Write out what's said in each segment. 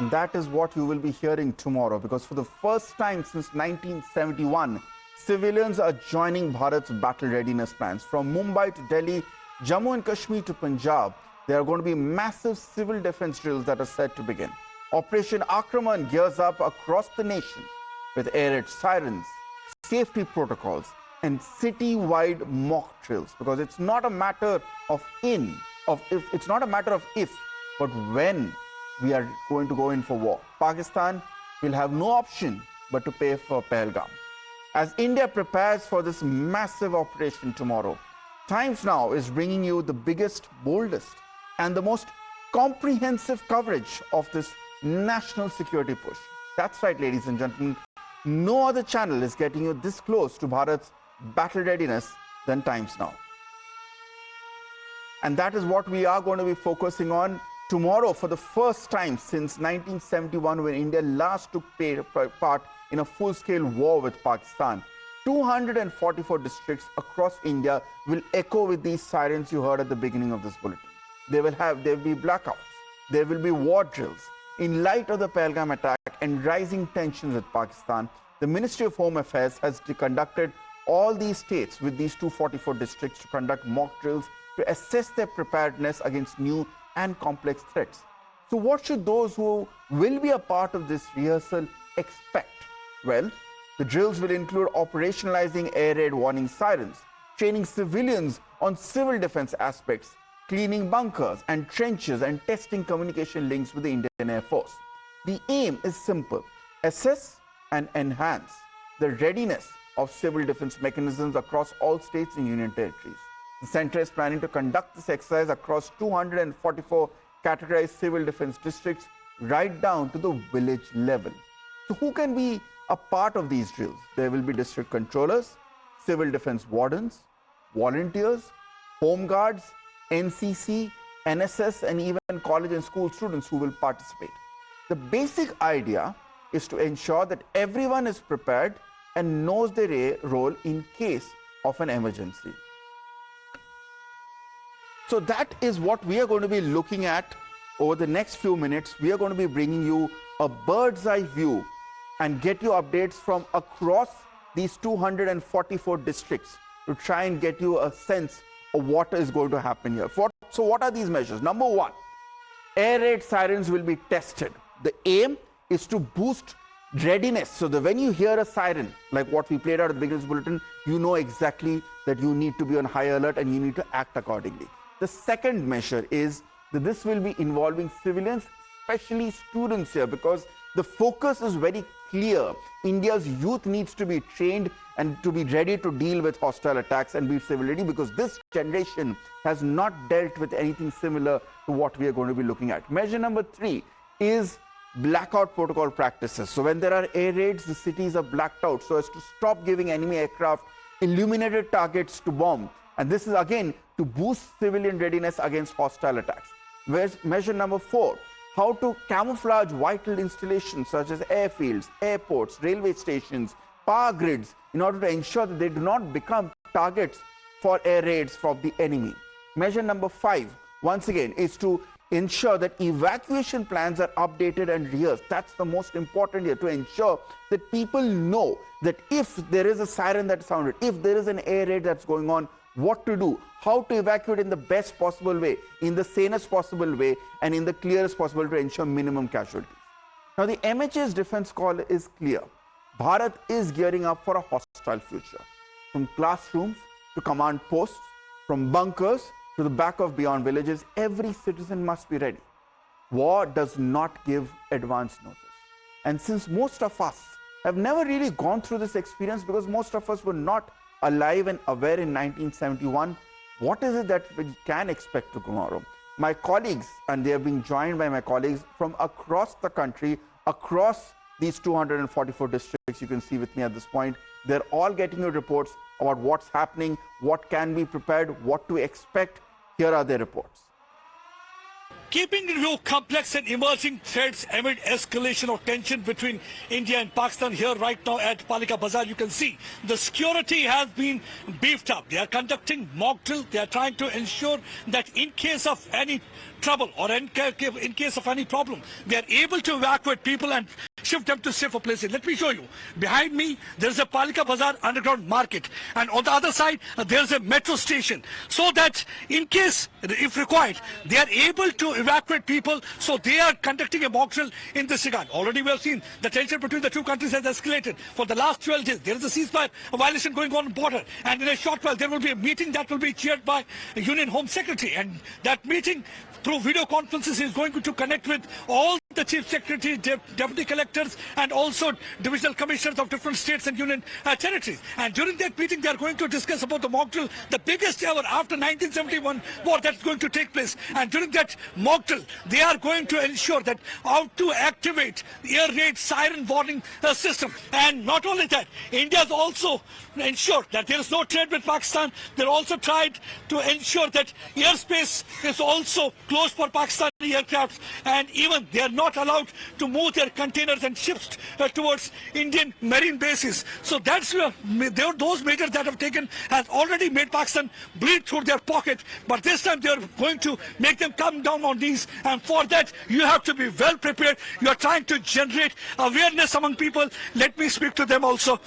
And that is what you will be hearing tomorrow, because for the first time since 1971, civilians are joining Bharat's battle readiness plans. From Mumbai to Delhi, Jammu and Kashmir to Punjab, there are going to be massive civil defense drills that are set to begin. Operation Akraman gears up across the nation with air raid sirens, safety protocols, and city-wide mock drills. Because it's not a matter of it's not a matter of if, but when we are going to go in for war. Pakistan will have no option but to pay for Pahalgam. As India prepares for this massive operation tomorrow, Times Now is bringing you the biggest, boldest, and the most comprehensive coverage of this national security push. That's right, ladies and gentlemen. No other channel is getting you this close to Bharat's battle readiness than Times Now. And that is what we are going to be focusing on tomorrow for the first time since 1971, when India last took part in a full-scale war with Pakistan. 244 districts across India will echo with these sirens you heard at the beginning of this bulletin. There will be blackouts, there will be war drills. In light of the Pahalgam attack and rising tensions with Pakistan, the Ministry of Home Affairs has conducted all these states with these 244 districts to conduct mock drills to assess their preparedness against new and complex threats. So what should those who will be a part of this rehearsal expect? Well, the drills will include operationalizing air raid warning sirens, training civilians on civil defense aspects, cleaning bunkers and trenches, and testing communication links with the Indian Air Force. The aim is simple: assess and enhance the readiness of civil defense mechanisms across all states and union territories. The Centre is planning to conduct this exercise across 244 categorized civil defense districts, right down to the village level. So who can be a part of these drills? There will be district controllers, civil defense wardens, volunteers, home guards, NCC, NSS, and even college and school students who will participate. The basic idea is to ensure that everyone is prepared and knows their role in case of an emergency. So that is what we are going to be looking at over the next few minutes. We are going to be bringing you a bird's eye view and get you updates from across these 244 districts to try and get you a sense of what is going to happen here. So what are these measures? Number one, air raid sirens will be tested. The aim is to boost readiness, so that when you hear a siren, like what we played out at the beginning of this bulletin, you know exactly that you need to be on high alert and you need to act accordingly. The second measure is that this will be involving civilians, especially students here, because the focus is very clear. India's youth needs to be trained and to be ready to deal with hostile attacks and be civil ready, because this generation has not dealt with anything similar to what we are going to be looking at. Measure number 3 is blackout protocol practices. So when there are air raids, the cities are blacked out so as to stop giving enemy aircraft illuminated targets to bomb. And this is again to boost civilian readiness against hostile attacks. Measure number 4, how to camouflage vital installations such as airfields, airports, railway stations, power grids, in order to ensure that they do not become targets for air raids from the enemy. Measure number 5, once again, is to ensure that evacuation plans are updated and rehearsed. That's the most important here, to ensure that people know that if there is a siren that is sounded, if there is an air raid that's going on, what to do, how to evacuate in the best possible way, in the sanest possible way, and in the clearest possible to ensure minimum casualties. Now, the MHA's defense call is clear. Bharat is gearing up for a hostile future. From classrooms to command posts, from bunkers to the back of beyond villages, every citizen must be ready. War does not give advance notice. And since most of us have never really gone through this experience, because most of us were not alive and aware in 1971, what is it that we can expect tomorrow? My colleagues, and they are being joined by my colleagues from across the country, across these 244 districts you can see with me at this point, they're all getting you reports about what's happening, what can be prepared, what to expect. Here are their reports. Keeping in view complex and emerging threats amid escalation of tension between India and Pakistan, here right now at Palika Bazaar, you can see the security has been beefed up. They are conducting mock drill. They are trying to ensure that in case of any trouble or in case of any problem, they are able to evacuate people and shift them to safer places. Let me show you. Behind me, there's a Palika Bazaar underground market. And on the other side, there's a metro station. So that in case, if required, they are able to evacuate people. So they are conducting a mock drill in this regard. Already we have seen the tension between the two countries has escalated. For the last 12 days, there is a ceasefire violation going on border. And in a short while, there will be a meeting that will be chaired by Union Home Secretary. And that meeting, through video conferences, is going to connect with all the chief secretary, deputy collectors, and also divisional commissioners of different states and union territories. And during that meeting, they are going to discuss about the mock drill, the biggest ever after 1971 war that's going to take place. And during that mock drill, they are going to ensure that how to activate the air raid siren warning system. And not only that, India has also ensured that there is no trade with Pakistan. They're also tried to ensure that airspace is also closed for Pakistani aircrafts, and even they are not allowed to move their containers and ships towards Indian marine bases. So that's those measures that have taken has already made Pakistan bleed through their pocket. But this time they are going to make them come down on knees, and for that you have to be well prepared. You are trying to generate awareness among people. Let me speak to them also.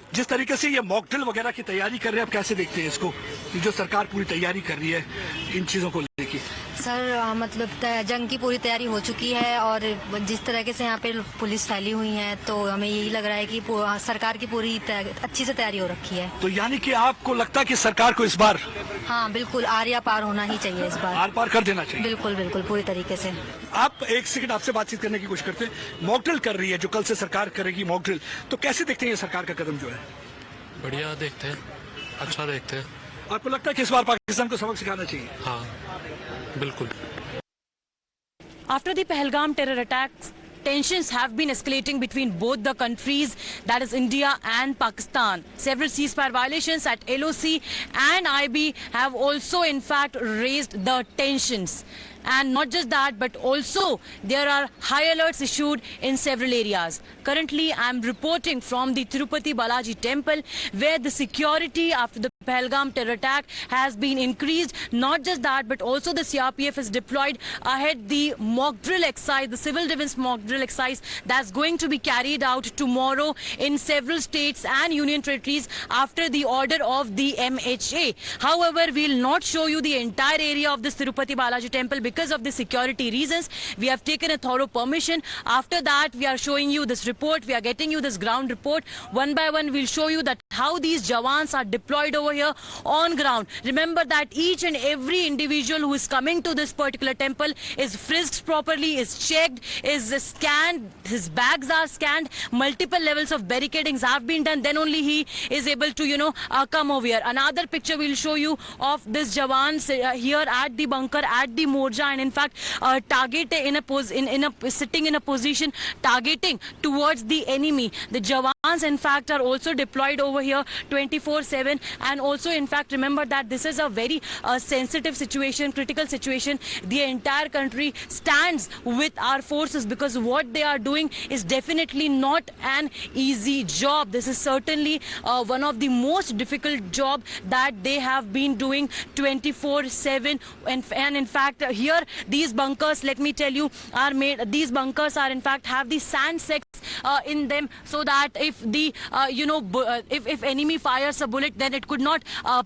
जिस तरीके से ये mock drill वगैरह की तैयारी कर रहे हैं, आप कैसे देखते हैं इसको, जो सरकार पूरी तैयारी कर रही है इन चीज़ों को लेके? सर मतलब जंग की पूरी तैयारी हो चुकी है और जिस तरीके से यहाँ पे पुलिस फैली हुई है, तो हमें यही लग रहा है कि सरकार की पूरी अच्छी से तैयारी हो रखी है. तो यानी कि आपको लगता है कि सरकार को इस बार? हाँ बिल्कुल, आर या पार होना ही चाहिए इस बार. आर पार कर देना चाहिए. बिल्कुल बिल्कुल पूरी तरीके से. आप एक सेकंड आपसे बातचीत करने की कोशिश करते हैं. मॉक ड्रिल कर रही है, जो कल से सरकार करेगी मॉक ड्रिल, तो कैसे देखते हैं ये सरकार का कदम जो है? बढ़िया देखते हैं, अच्छा देखते हैं. आपको लगता है कि इस बार पाकिस्तान को सबक सिखाना चाहिए? हाँ बिल्कुल. After the Pahalgam terror attacks, tensions have been escalating between both the countries, that is India and Pakistan. Several ceasefire violations at LOC and IB have also in fact raised the tensions. And not just that, but also there are high alerts issued in several areas. Currently, I am reporting from the Tirupati Balaji temple, where the security after the Pahalgam terror attack has been increased. Not just that, but also the CRPF is deployed ahead the mock drill exercise, the civil defense mock drill exercise that's going to be carried out tomorrow in several states and union territories after the order of the MHA. However, we will not show you the entire area of this Tirupati Balaji temple because of the security reasons. We have taken a thorough permission. After that, we are showing you this report. We are getting you this ground report. One by one, we'll show you that how these Jawans are deployed over here on ground. Remember that each and every individual who is coming to this particular temple is frisked properly, is checked, is scanned, his bags are scanned, multiple levels of barricadings have been done, then only he is able to, come over here. Another picture we'll show you of this Jawans here at the bunker, at the Morja, and in fact target sitting in a position targeting towards the enemy. The Jawans in fact are also deployed over here 24/7, and also in fact remember that this is a very sensitive situation, critical situation. The entire country stands with our forces because what they are doing is definitely not an easy job. This is certainly one of the most difficult job that they have been doing 24/7, and in fact here these bunkers, let me tell you, are made, these bunkers are in fact have the sand sacks in them, so that if the if enemy fires a bullet, then it could not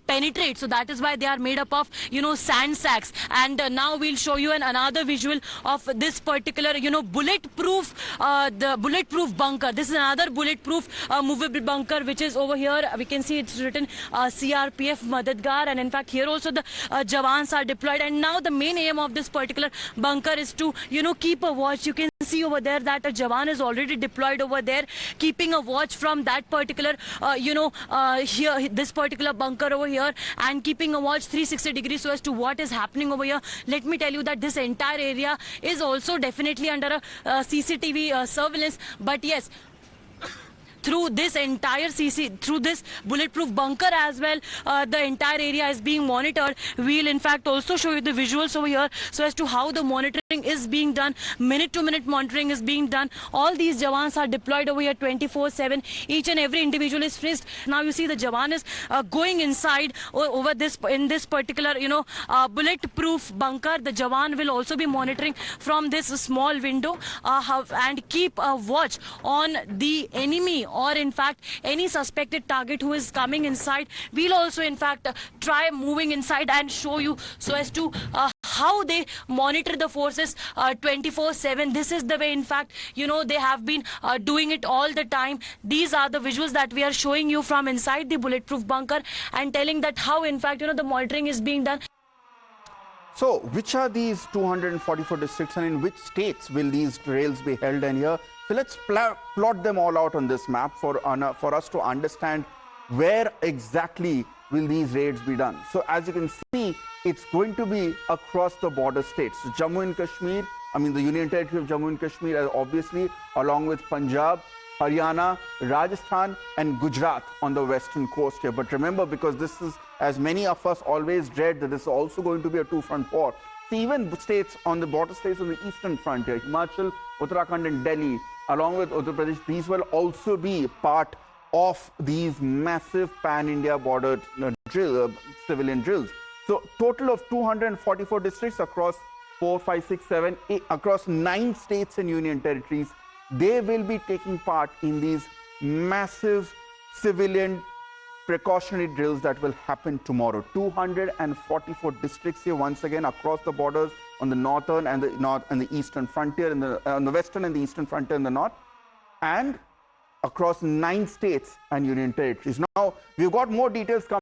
penetrate. So that is why they are made up of sand sacks. And now we'll show you another visual of this particular bulletproof the bulletproof bunker. This is another bulletproof movable bunker which is over here. We can see it's written CRPF Madadgar, and in fact here also the Jawans are deployed. And now the main aim of this particular bunker is to keep a watch. You can see over there that a Jawan is already deployed over there, keeping a watch from that particular here, this particular bunker over here, and keeping a watch 360 degrees so as to what is happening over here. Let me tell you that this entire area is also definitely under a CCTV surveillance. But yes, through this entire through this bulletproof bunker as well. The entire area is being monitored. We'll in fact also show you the visuals over here so as to how the monitoring is being done. Minute-to-minute monitoring is being done. All these Jawans are deployed over here 24/7. Each and every individual is frisked. Now you see the Jawan is going inside over this in this particular bulletproof bunker. The Jawan will also be monitoring from this small window and keep a watch on the enemy or in fact any suspected target who is coming inside. We'll also in fact try moving inside and show you so as to how they monitor the forces 24/7. This is the way in fact they have been doing it all the time. These are the visuals that we are showing you from inside the bulletproof bunker and telling that how in fact the monitoring is being done. So, which are these 244 districts and in which states will these drills be held in here? So, let's plot them all out on this map for us to understand where exactly will these raids be done. So, as you can see, it's going to be across the border states. So, Jammu and Kashmir, the Union Territory of Jammu and Kashmir, obviously, along with Punjab, Haryana, Rajasthan and Gujarat on the western coast here. But remember, because this is, as many of us always dread, that this is also going to be a two-front war. So even states on the border states on the eastern frontier, Himachal, Uttarakhand and Delhi, along with Uttar Pradesh, these will also be part of these massive pan-India border civilian drills. So total of 244 districts across 4, 5, 6, 7, 8, across 9 states and union territories. They will be taking part in these massive civilian precautionary drills that will happen tomorrow. 244 districts here once again across the borders on the northern and the eastern frontier, on the western and the eastern frontier in the north, and across 9 states and union territories. Now, we've got more details coming.